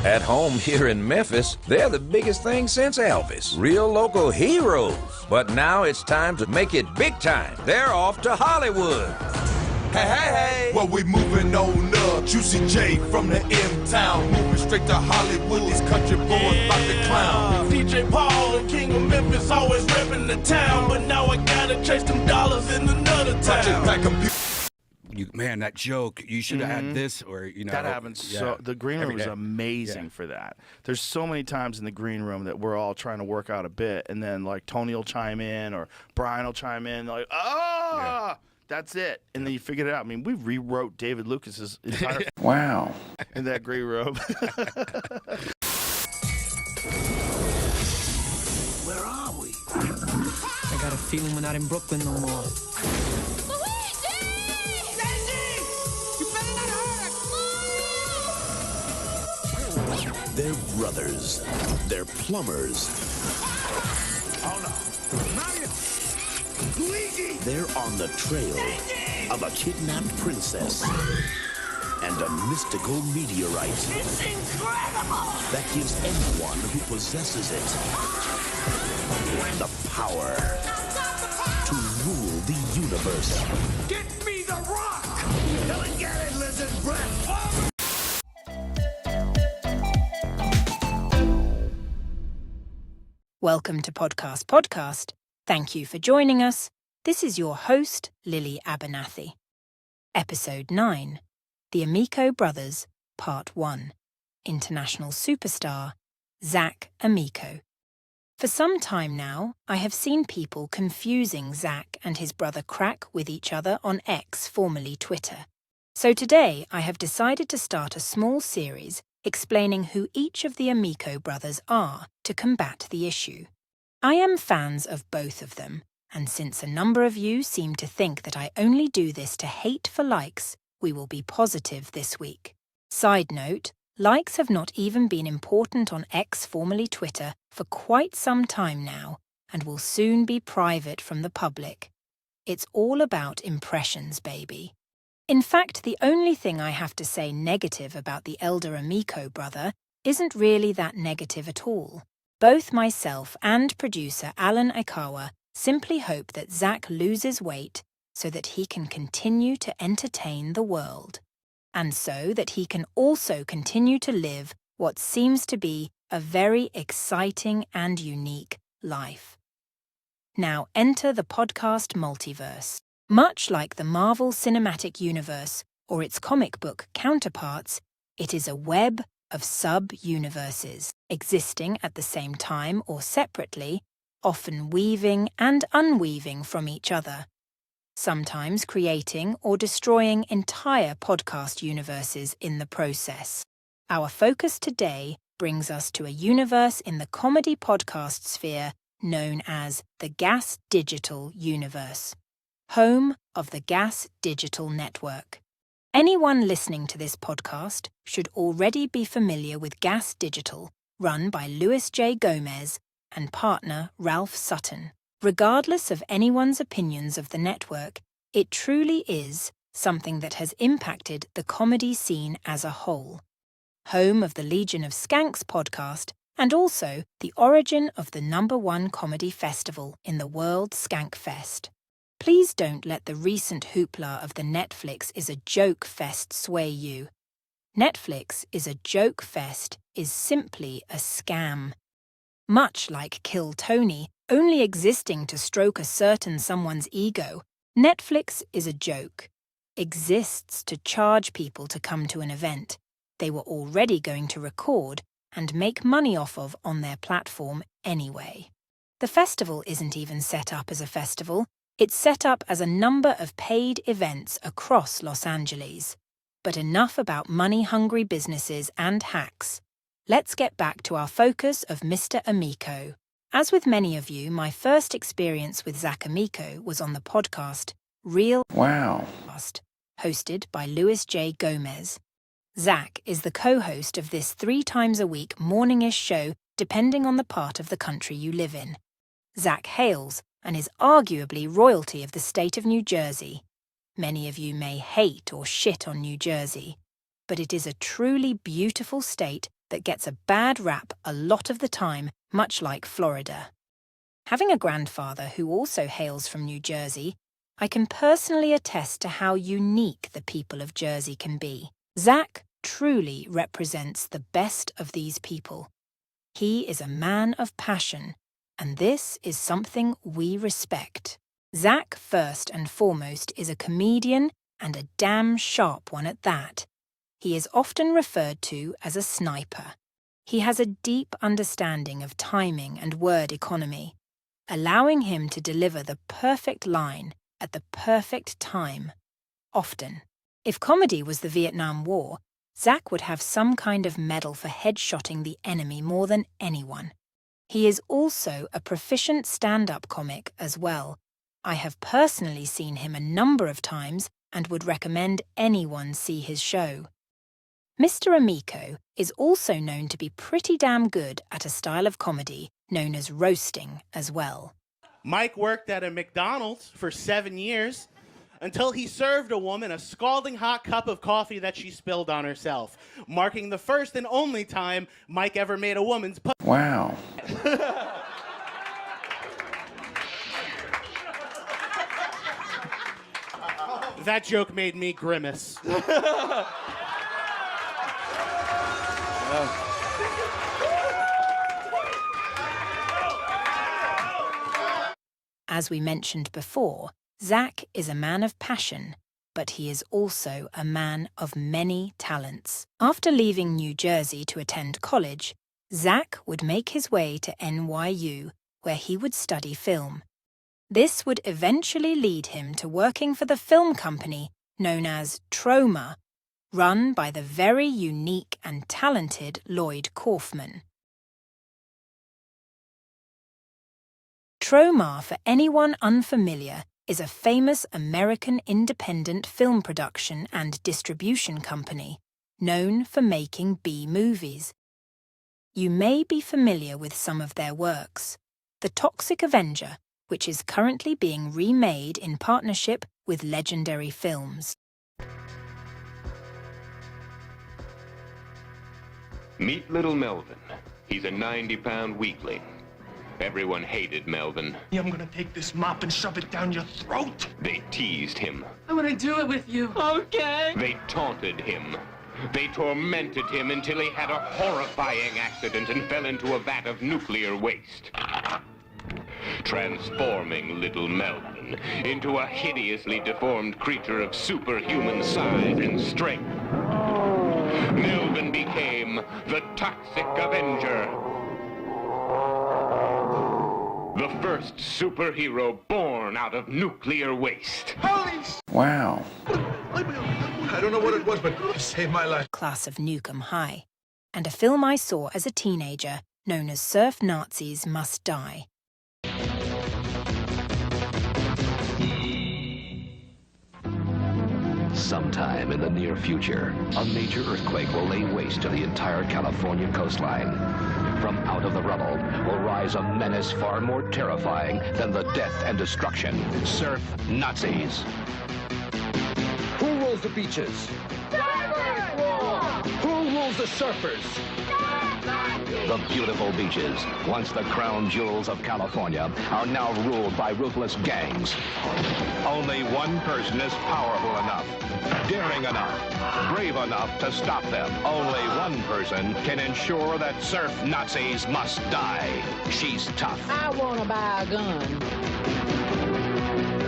At home here in Memphis, they're the biggest thing since Elvis. Real local heroes. But now it's time to make it big time. They're off to Hollywood. Hey. Well, we moving on up. Juicy J from the M-Town. Moving straight to Hollywood. These country boys about to clown. DJ Paul and King of Memphis always repping the town. But now I gotta chase them dollars in another town. Man, that joke, you should have had this, or, That happens. So the green room is amazing for that. There's so many times in the green room that we're all trying to work out a bit, and then, like, Tony will chime in, or Brian will chime in, like, that's it. And then you figure it out. I mean, we rewrote David Lucas's entire wow in that green room. Where are we? I got a feeling we're not in Brooklyn no more. They're brothers. They're plumbers. Oh no. Mario! Luigi! They're on the trail of a kidnapped princess and a mystical meteorite. It's incredible! That gives anyone who possesses it the power to rule the universe. Get me the rock! Come and get it, lizard breath! Welcome to Podcast. Thank you for joining us. This is your host, Lily Abernathy. Episode 9, The Amico Brothers, Part 1. International superstar, Zach Amico. For some time now, I have seen people confusing Zach and his brother Crack with each other on X, formerly Twitter. So today, I have decided to start a small series explaining who each of the Amico brothers are to combat the issue. I am fans of both of them, and since a number of you seem to think that I only do this to hate for likes, we will be positive this week. Side note, likes have not even been important on X, formerly Twitter, for quite some time now, and will soon be private from the public. It's all about impressions, baby. In fact, the only thing I have to say negative about the elder Amico brother isn't really that negative at all. Both myself and producer Alan Aikawa simply hope that Zach loses weight so that he can continue to entertain the world, and so that he can also continue to live what seems to be a very exciting and unique life. Now enter the podcast multiverse. Much like the Marvel Cinematic Universe or its comic book counterparts, it is a web of sub-universes, existing at the same time or separately, often weaving and unweaving from each other, sometimes creating or destroying entire podcast universes in the process. Our focus today brings us to a universe in the comedy podcast sphere known as the Gas Digital Universe, home of the Gas Digital Network. Anyone listening to this podcast should already be familiar with Gas Digital, run by Louis J. Gomez and partner Ralph Sutton. Regardless of anyone's opinions of the network, it truly is something that has impacted the comedy scene as a whole. Home of the Legion of Skanks podcast, and also the origin of the #1 comedy festival in the world, Skankfest. Please don't let the recent hoopla of the Netflix is a joke fest sway you. Netflix is a joke fest is simply a scam. Much like Kill Tony, only existing to stroke a certain someone's ego, Netflix is a joke. Exists to charge people to come to an event they were already going to record and make money off of on their platform anyway. The festival isn't even set up as a festival. It's set up as a number of paid events across Los Angeles. But enough about money-hungry businesses and hacks. Let's get back to our focus of Mr. Amico. As with many of you, my first experience with Zach Amico was on the podcast Real wow hosted by Louis J. Gomez. Zach is the co-host of this 3 times a week morning-ish show depending on the part of the country you live in. Zach hails and is arguably royalty of the state of New Jersey. Many of you may hate or shit on New Jersey, but it is a truly beautiful state that gets a bad rap a lot of the time, much like Florida. Having a grandfather who also hails from New Jersey, I can personally attest to how unique the people of Jersey can be. Zach truly represents the best of these people. He is a man of passion, and this is something we respect. Zach, first and foremost, is a comedian, and a damn sharp one at that. He is often referred to as a sniper. He has a deep understanding of timing and word economy, allowing him to deliver the perfect line at the perfect time, often. If comedy was the Vietnam War, Zach would have some kind of medal for headshotting the enemy more than anyone. He is also a proficient stand-up comic as well. I have personally seen him a number of times and would recommend anyone see his show. Mr. Amico is also known to be pretty damn good at a style of comedy known as roasting as well. Mike worked at a McDonald's for 7 years until he served a woman a scalding hot cup of coffee that she spilled on herself, marking the first and only time Mike ever made a woman's Wow. That joke made me grimace. As we mentioned before, Zach is a man of passion, but he is also a man of many talents. After leaving New Jersey to attend college, Zach would make his way to NYU, where he would study film. This would eventually lead him to working for the film company known as Troma, run by the very unique and talented Lloyd Kaufman. Troma, for anyone unfamiliar, is a famous American independent film production and distribution company known for making B-movies. You may be familiar with some of their works. The Toxic Avenger, which is currently being remade in partnership with Legendary Films. Meet little Melvin. He's a 90-pound weakling. Everyone hated Melvin. I'm gonna take this mop and shove it down your throat. They teased him. I want to do it with you. Okay. They taunted him. They tormented him until he had a horrifying accident and fell into a vat of nuclear waste, transforming little Melvin into a hideously deformed creature of superhuman size and strength. Melvin became the Toxic Avenger, the first superhero born out of nuclear waste. Wow. I don't know what it was, but it saved my life. Class of Newcomb High, and a film I saw as a teenager known as Surf Nazis Must Die. Sometime in the near future, a major earthquake will lay waste to the entire California coastline. From out of the rubble will rise a menace far more terrifying than the death and destruction. Surf Nazis. Who rules the beaches? Who rules the surfers? The beautiful beaches, once the crown jewels of California, are now ruled by ruthless gangs. Only one person is powerful enough, daring enough, brave enough to stop them. Only one person can ensure that surf Nazis must die. She's tough. I want to buy a gun.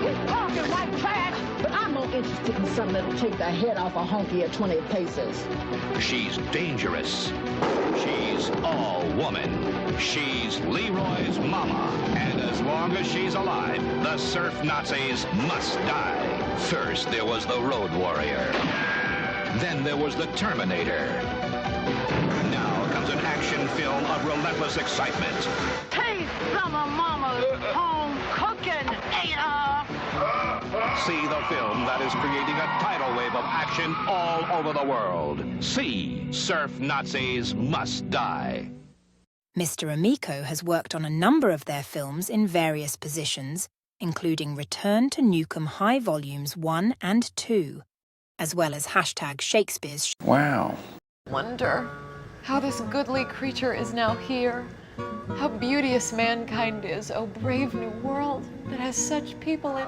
He's talking like trash, but I'm more interested in something that'll take the head off a honky at 20 pesos. She's dangerous. She's all woman. She's Leroy's mama. And as long as she's alive, the surf Nazis must die. First, there was the Road Warrior. Then there was the Terminator. Now comes an action film of relentless excitement. Taste some of Mama's home cooking, Ada. See the film that is creating a tidal wave of action all over the world. See Surf Nazis Must Die. Mr. Amico has worked on a number of their films in various positions, including Return to Newcomb High Volumes 1 and 2, as well as #Shakespeare's. Wow. Wonder How this goodly creature is now here. How beauteous mankind is, O brave new world that has such people in.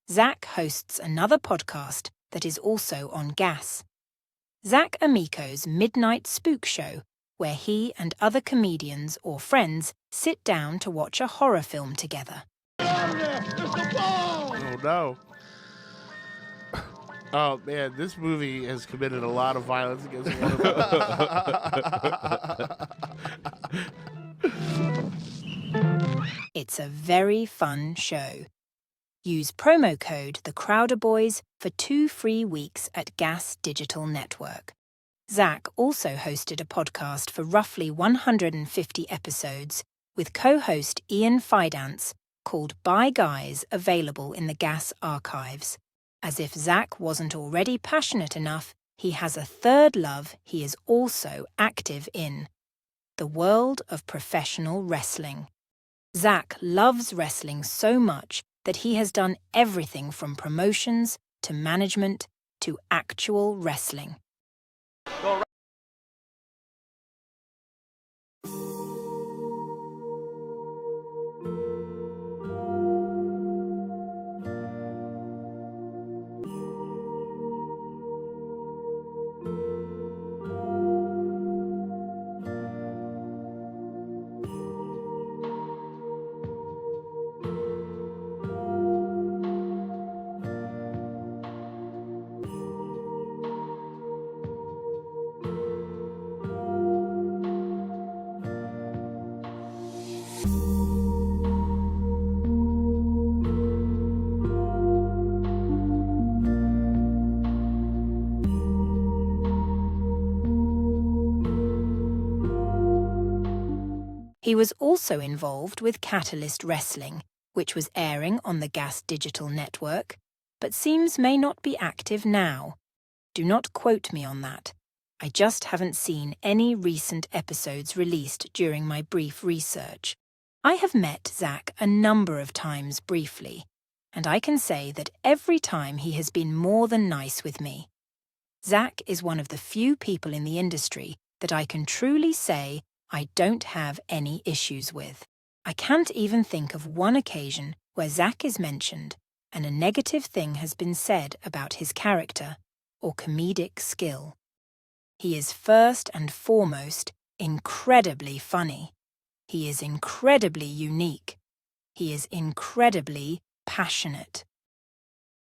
Zach hosts another podcast that is also on Gas. Zach Amico's Midnight Spook Show, where he and other comedians or friends sit down to watch a horror film together. Oh no. Oh man, this movie has committed a lot of violence against one of us. It's a very fun show. Use promo code The Crowder Boys for 2 free weeks at Gas Digital Network. Zach also hosted a podcast for roughly 150 episodes with co-host Ian Fidance called Bye Guys, available in the Gas archives. As if Zach wasn't already passionate enough, he has a third love he is also active in: the world of professional wrestling. Zach loves wrestling so much that he has done everything from promotions to management to actual wrestling. He was also involved with Catalyst Wrestling, which was airing on the Gas Digital Network, but seems may not be active now. Do not quote me on that. I just haven't seen any recent episodes released during my brief research. I have met Zach a number of times briefly, and I can say that every time he has been more than nice with me. Zach is one of the few people in the industry that I can truly say I don't have any issues with. I can't even think of one occasion where Zach is mentioned and a negative thing has been said about his character or comedic skill. He is first and foremost incredibly funny. He is incredibly unique. He is incredibly passionate.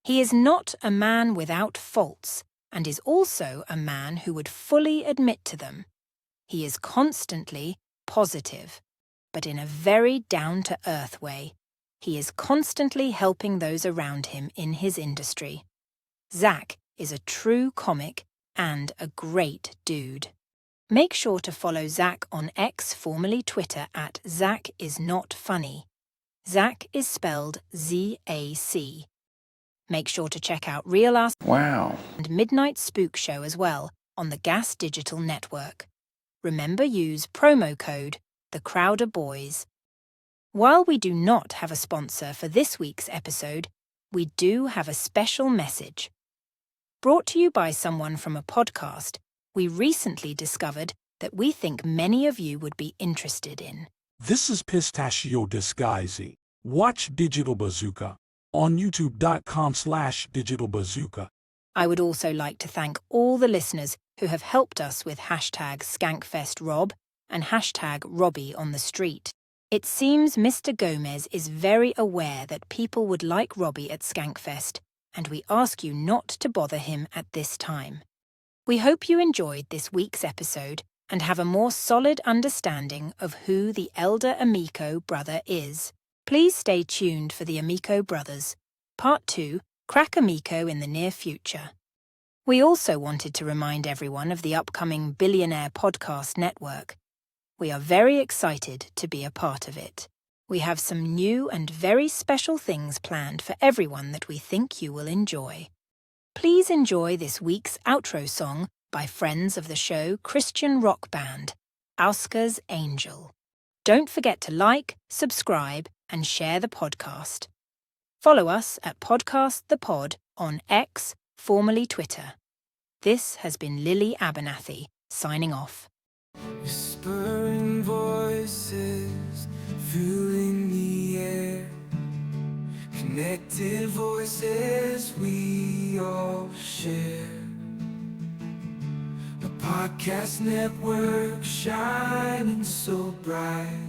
He is not a man without faults and is also a man who would fully admit to them. He is constantly positive, but in a very down-to-earth way. He is constantly helping those around him in his industry. Zach is a true comic and a great dude. Make sure to follow Zach on X, formerly Twitter, at ZachIsNotFunny. Zach is spelled Z-A-C. Make sure to check out Real Us and Midnight Spook Show as well on the Gas Digital Network. Remember, use promo code The Crowder Boys. While we do not have a sponsor for this week's episode, we do have a special message. Brought to you by someone from a podcast we recently discovered that we think many of you would be interested in. This is Pistachio Disguisey. Watch Digital Bazooka on youtube.com/digitalbazooka. I would also like to thank all the listeners who have helped us with hashtag SkankFestRob and hashtag Robbie on the street. It seems Mr. Gomez is very aware that people would like Robbie at Skankfest, and we ask you not to bother him at this time. We hope you enjoyed this week's episode and have a more solid understanding of who the elder Amico brother is. Please stay tuned for the Amico Brothers, Part 2, Crack Amico in the near future. We also wanted to remind everyone of the upcoming Billionaire Podcast Network. We are very excited to be a part of it. We have some new and very special things planned for everyone that we think you will enjoy. Please enjoy this week's outro song by friends of the show Christian rock band, Ausker's Angel. Don't forget to like, subscribe, and share the podcast. Follow us at Podcast the Pod on X, formerly Twitter. This has been Lily Abernathy, signing off. Whispering voices filling the air, connected voices we all share. A podcast network shining so bright,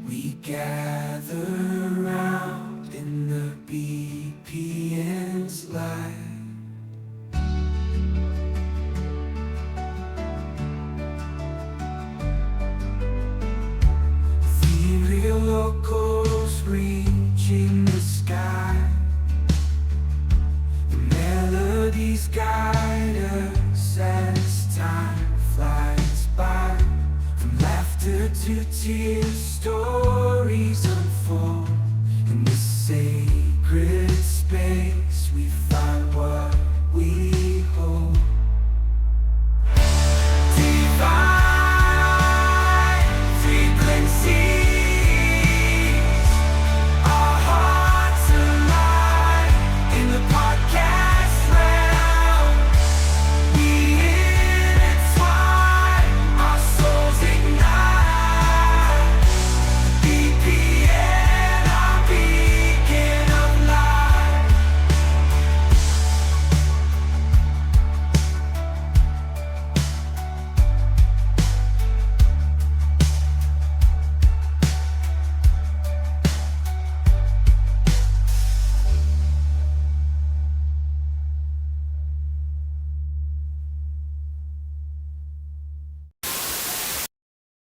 we gather round in the BPN's light. Local